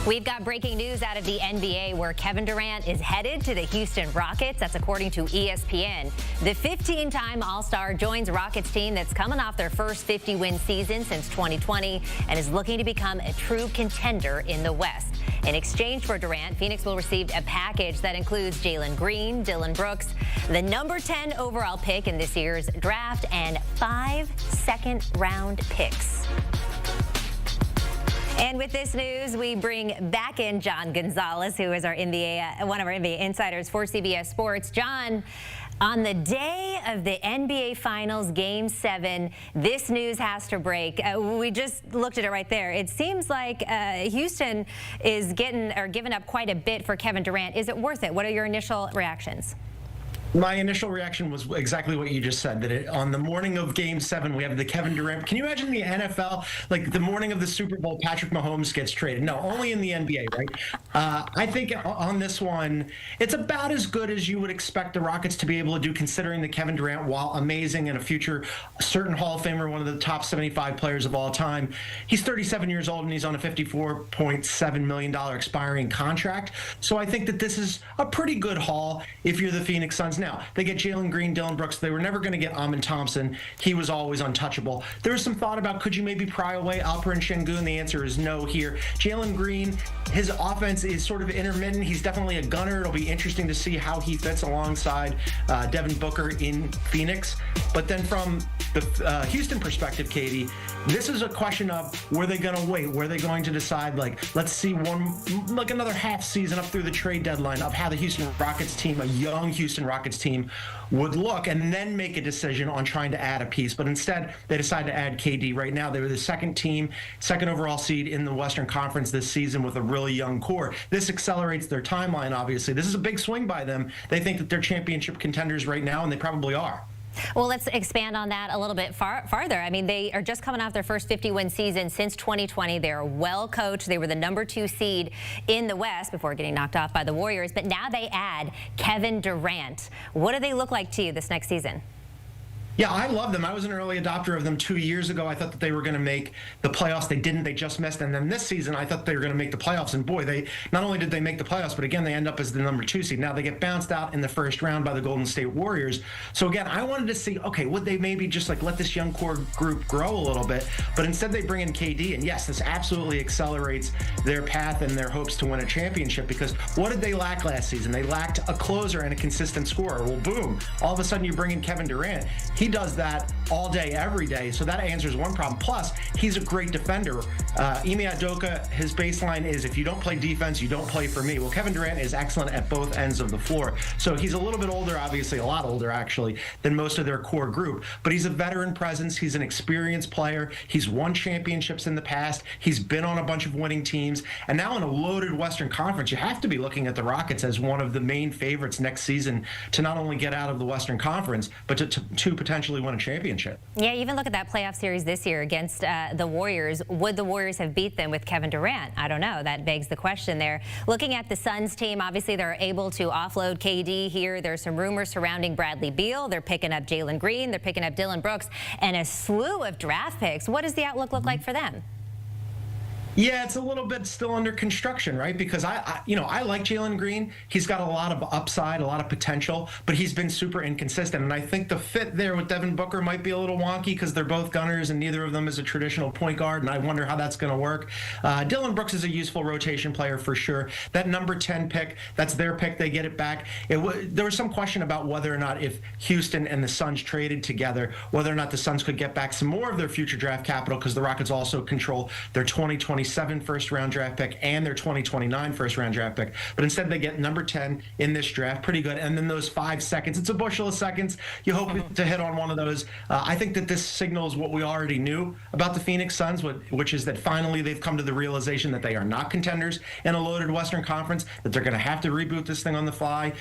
We've got breaking news out of the NBA where Kevin Durant is headed to the Houston Rockets. That's according to ESPN. The 15-time All-Star joins Rockets team that's coming off their first 50-win season since 2020 and is looking to become a true contender in the West. In exchange for Durant, Phoenix will receive a package that includes Jalen Green, Dillon Brooks, the number 10 overall pick in this year's draft, and 5 second-round picks. And with this news, we bring back in John Gonzalez, who is our one of our NBA insiders for CBS Sports. John, on the day of the NBA Finals Game 7, this news has to break. We just looked at it right there. It seems like Houston is giving up quite a bit for Kevin Durant. Is it worth it? What are your initial reactions? My initial reaction was exactly what you just said, that on the morning of Game 7, we have the Kevin Durant. Can you imagine the NFL, like the morning of the Super Bowl, Patrick Mahomes gets traded? No, only in the NBA, right? I think on this one, it's about as good as you would expect the Rockets to be able to do, considering that Kevin Durant, while amazing and a future certain Hall of Famer, one of the top 75 players of all time, he's 37 years old and he's on a $54.7 million expiring contract. So I think that this is a pretty good haul if you're the Phoenix Suns. Now, they get Jalen Green, Dillon Brooks. They were never going to get Amin Thompson. He was always untouchable. There was some thought about, could you maybe pry away Alperen Şengün? The answer is no here. Jalen Green, his offense is sort of intermittent. He's definitely a gunner. It'll be interesting to see how he fits alongside Devin Booker in Phoenix. But then from the Houston perspective, Katie, this is a question of, were they going to wait? Were they going to decide, like, let's see another half season up through the trade deadline of how the Houston Rockets team, a young Houston Rockets team, would look, and then make a decision on trying to add a piece. But instead, they decided to add KD. Right now, they were the second overall seed in the Western Conference this season with a really young core. This accelerates their timeline, obviously. This is a big swing by them. They think that they're championship contenders right now, and they probably are. Well, let's expand on that a little bit farther. I mean, they are just coming off their first 50-win season since 2020. They're well coached. They were the number 2 seed in the West before getting knocked off by the Warriors. But now they add Kevin Durant. What do they look like to you this next season? Yeah, I love them. I was an early adopter of them 2 years ago. I thought that they were going to make the playoffs. They didn't. They just missed. And then this season, I thought they were going to make the playoffs. And boy, they not only did they make the playoffs, but again, they end up as the number 2 seed. Now they get bounced out in the first round by the Golden State Warriors. So again, I wanted to see, okay, would they maybe just like let this young core group grow a little bit? But instead they bring in KD. And yes, this absolutely accelerates their path and their hopes to win a championship, because what did they lack last season? They lacked a closer and a consistent scorer. Well, boom, all of a sudden you bring in Kevin Durant. He does that all day, every day. So that answers one problem. Plus, he's a great defender. Ime Udoka, his baseline is, if you don't play defense, you don't play for me. Well, Kevin Durant is excellent at both ends of the floor. So he's a little bit older, obviously, a lot older, actually, than most of their core group. But he's a veteran presence. He's an experienced player. He's won championships in the past. He's been on a bunch of winning teams. And now in a loaded Western Conference, you have to be looking at the Rockets as one of the main favorites next season to not only get out of the Western Conference, but to potentially win a championship. Yeah, even look at that playoff series this year against the Warriors. Would the Warriors have beat them with Kevin Durant? I don't know. That begs the question there. Looking at the Suns team, obviously they're able to offload KD here. There's some rumors surrounding Bradley Beal. They're picking up Jalen Green. They're picking up Dillon Brooks and a slew of draft picks. What does the outlook look like for them? Yeah, it's a little bit still under construction, right? Because I like Jalen Green. He's got a lot of upside, a lot of potential, but he's been super inconsistent. And I think the fit there with Devin Booker might be a little wonky because they're both gunners and neither of them is a traditional point guard. And I wonder how that's going to work. Dillon Brooks is a useful rotation player for sure. That number 10 pick, that's their pick. They get it back. There was some question about whether or not, if Houston and the Suns traded together, whether or not the Suns could get back some more of their future draft capital, because the Rockets also control their 2027 first-round draft pick and their 2029 first-round draft pick. But instead, they get number 10 in this draft. Pretty good. And then those 5 seconds. It's a bushel of seconds. You hope to hit on one of those. I think that this signals what we already knew about the Phoenix Suns, which is that finally they've come to the realization that they are not contenders in a loaded Western Conference, that they're going to have to reboot this thing on the fly.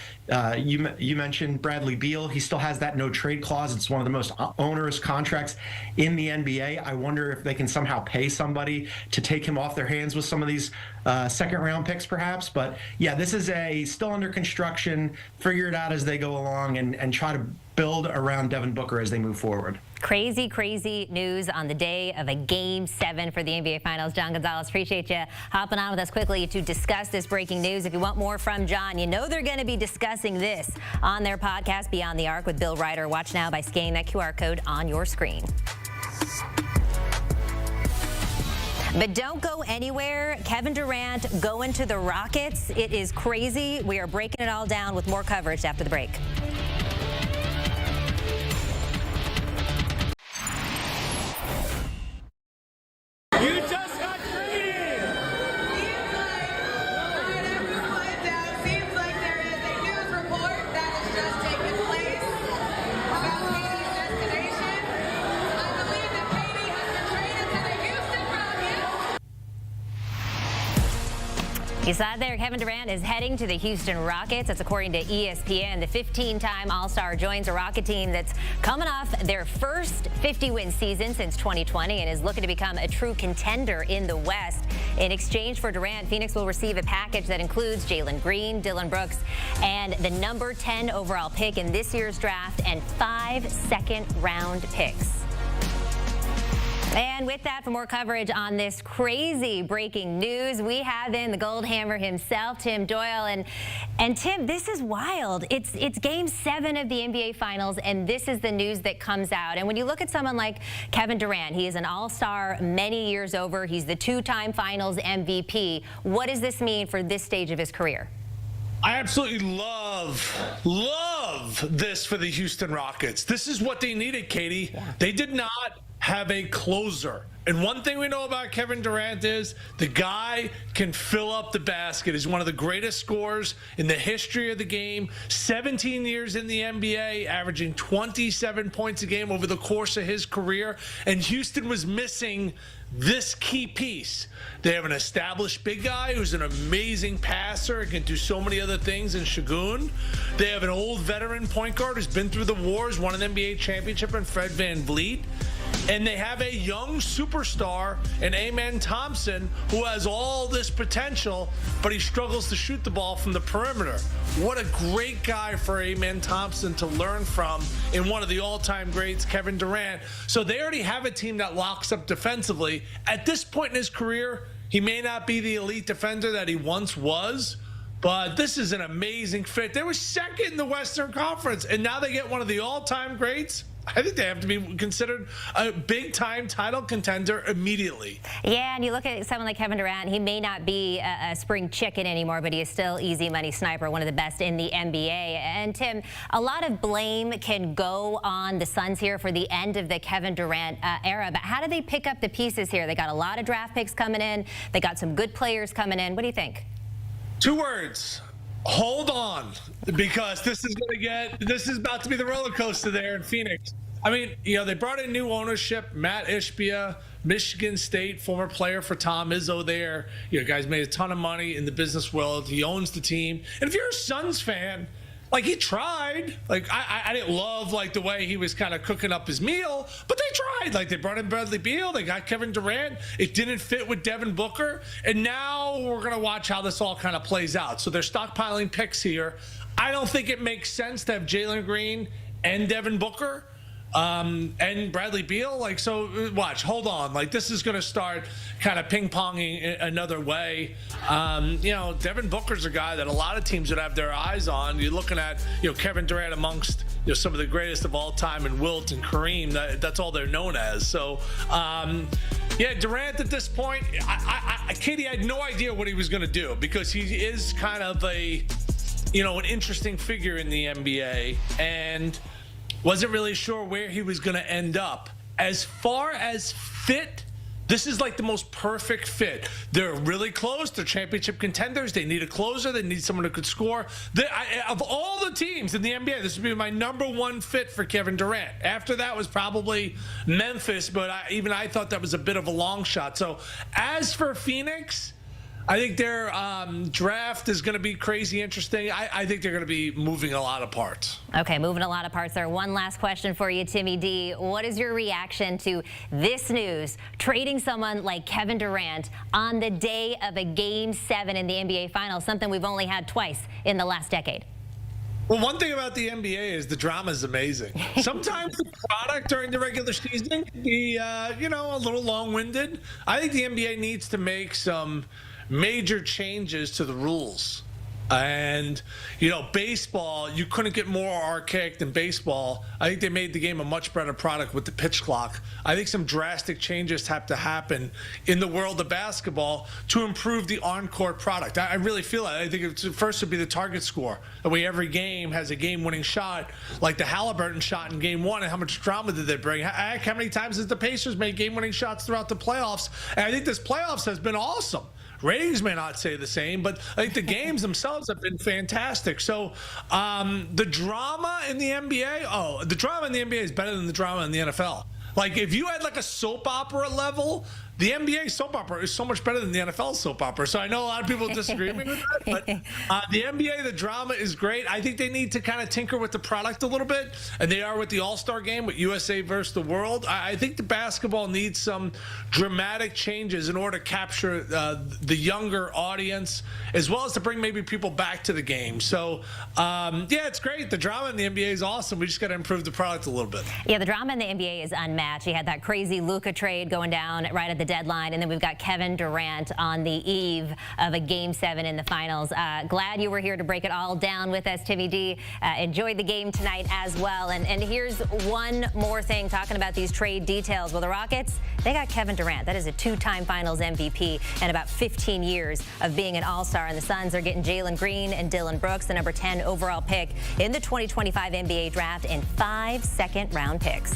You mentioned Bradley Beal. He still has that no-trade clause. It's one of the most onerous contracts in the NBA. I wonder if they can somehow pay somebody to take him off their hands with some of these second-round picks, perhaps. But yeah, this is still under construction. Figure it out as they go along and try to build around Devin Booker as they move forward. Crazy, crazy news on the day of a Game 7 for the NBA Finals. John Gonzalez, appreciate you hopping on with us quickly to discuss this breaking news. If you want more from John, you know they're going to be discussing this on their podcast, Beyond the Arc with Bill Ryder. Watch now by scanning that QR code on your screen. But don't go anywhere. Kevin Durant going to the Rockets. It is crazy. We are breaking it all down with more coverage after the break. You just got traded! Seems like there is a news report that has just taken place about Katie's destination. I believe that Katie has been traded to the Houston Rockets. You saw it there. Kevin Durant is heading to the Houston Rockets. That's according to ESPN. The 15-time All-Star joins a Rocket team that's coming off their first 50-win season since 2020 and is looking to become a true contender in the West. In exchange for Durant, Phoenix will receive a package that includes Jalen Green, Dillon Brooks, and the number 10 overall pick in this year's draft and 5 second-round picks. And with that, for more coverage on this crazy breaking news, we have in the Gold Hammer himself, Tim Doyle. And Tim, this is wild. It's Game 7 of the NBA Finals, and this is the news that comes out. And when you look at someone like Kevin Durant, he is an all-star many years over. He's the 2-time Finals MVP. What does this mean for this stage of his career? I absolutely love this for the Houston Rockets. This is what they needed, Katie. Yeah. They did not have a closer. And one thing we know about Kevin Durant is the guy can fill up the basket. He's one of the greatest scorers in the history of the game. 17 years in the NBA, averaging 27 points a game over the course of his career. And Houston was missing this key piece. They have an established big guy who's an amazing passer and can do so many other things in Şengün. They have an old veteran point guard who's been through the wars, won an NBA championship in Fred VanVleet. And they have a young superstar in Amen Thompson who has all this potential, but he struggles to shoot the ball from the perimeter. What a great guy for Amen Thompson to learn from in one of the all-time greats, Kevin Durant. So they already have a team that locks up defensively. At this point in his career, he may not be the elite defender that he once was, but this is an amazing fit. They were second in the Western Conference, and now they get one of the all-time greats. I think they have to be considered a big-time title contender immediately. Yeah, and you look at someone like Kevin Durant, he may not be a spring chicken anymore, but he is still easy money sniper, one of the best in the NBA. And Tim, a lot of blame can go on the Suns here for the end of the Kevin Durant era, but how do they pick up the pieces here? They got a lot of draft picks coming in. They got some good players coming in. What do you think? 2 words. Hold on, because this is about to be the roller coaster there in Phoenix. I mean, you know, they brought in new ownership, Matt Ishbia, Michigan State, former player for Tom Izzo there. You know, guys made a ton of money in the business world. He owns the team. And if you're a Suns fan, like, he tried. Like, I didn't love, like, the way he was kind of cooking up his meal, but they tried. Like, they brought in Bradley Beal. They got Kevin Durant. It didn't fit with Devin Booker. And now we're going to watch how this all kind of plays out. So they're stockpiling picks here. I don't think it makes sense to have Jalen Green and Devin Booker and Bradley Beal. Like, so watch, hold on. Like, this is going to start kind of ping-ponging another way. You know, Devin Booker's a guy that a lot of teams would have their eyes on. You're looking at, you know, Kevin Durant amongst, you know, some of the greatest of all time, and Wilt and Kareem. That's all they're known as. So, yeah, Durant at this point, Katie had no idea what he was going to do, because he is kind of a, you know, an interesting figure in the NBA, and wasn't really sure where he was going to end up. As far as fit, this is like the most perfect fit. They're really close. They're championship contenders. They need a closer. They need someone who could score. Of all the teams in the NBA, this would be my #1 fit for Kevin Durant. After that was probably Memphis, but even I thought that was a bit of a long shot. So as for Phoenix, I think their draft is going to be crazy interesting. I think they're going to be moving a lot of parts. Okay, moving a lot of parts there. One last question for you, Timmy D. What is your reaction to this news, trading someone like Kevin Durant on the day of a Game 7 in the NBA Finals, something we've only had twice in the last decade? Well, one thing about the NBA is the drama is amazing. Sometimes the product during the regular season can be, a little long-winded. I think the NBA needs to make some major changes to the rules. And, baseball, you couldn't get more archaic than baseball. I think they made the game a much better product with the pitch clock. I think some drastic changes have to happen in the world of basketball to improve the on-court product. I really feel that. I think first would be the target score. The way every game has a game-winning shot, like the Halliburton shot in Game 1, and how much drama did they bring? How many times has the Pacers made game-winning shots throughout the playoffs? And I think this playoffs has been awesome. Ratings may not say the same, but I think the games themselves have been fantastic. So the drama in the NBA, the drama in the NBA is better than the drama in the NFL. Like, if you had like a soap opera level, the NBA soap opera is so much better than the NFL soap opera. So I know a lot of people disagree with that, but the NBA, the drama is great. I think they need to kind of tinker with the product a little bit, and they are with the All-Star game with USA versus the world. I think the basketball needs some dramatic changes in order to capture the younger audience, as well as to bring maybe people back to the game. So, it's great. The drama in the NBA is awesome. We just got to improve the product a little bit. Yeah, the drama in the NBA is unmatched. You had that crazy Luka trade going down right at the deadline, and then we've got Kevin Durant on the eve of a Game 7 in the finals. Glad you were here to break it all down with us, Timmy D. Enjoyed the game tonight as well. And here's one more thing, talking about these trade details. Well, the Rockets, they got Kevin Durant. That is a two-time finals MVP and about 15 years of being an all-star. And the Suns are getting Jalen Green and Dylan Brooks, the number 10 overall pick in the 2025 NBA draft, and 5 second-round picks.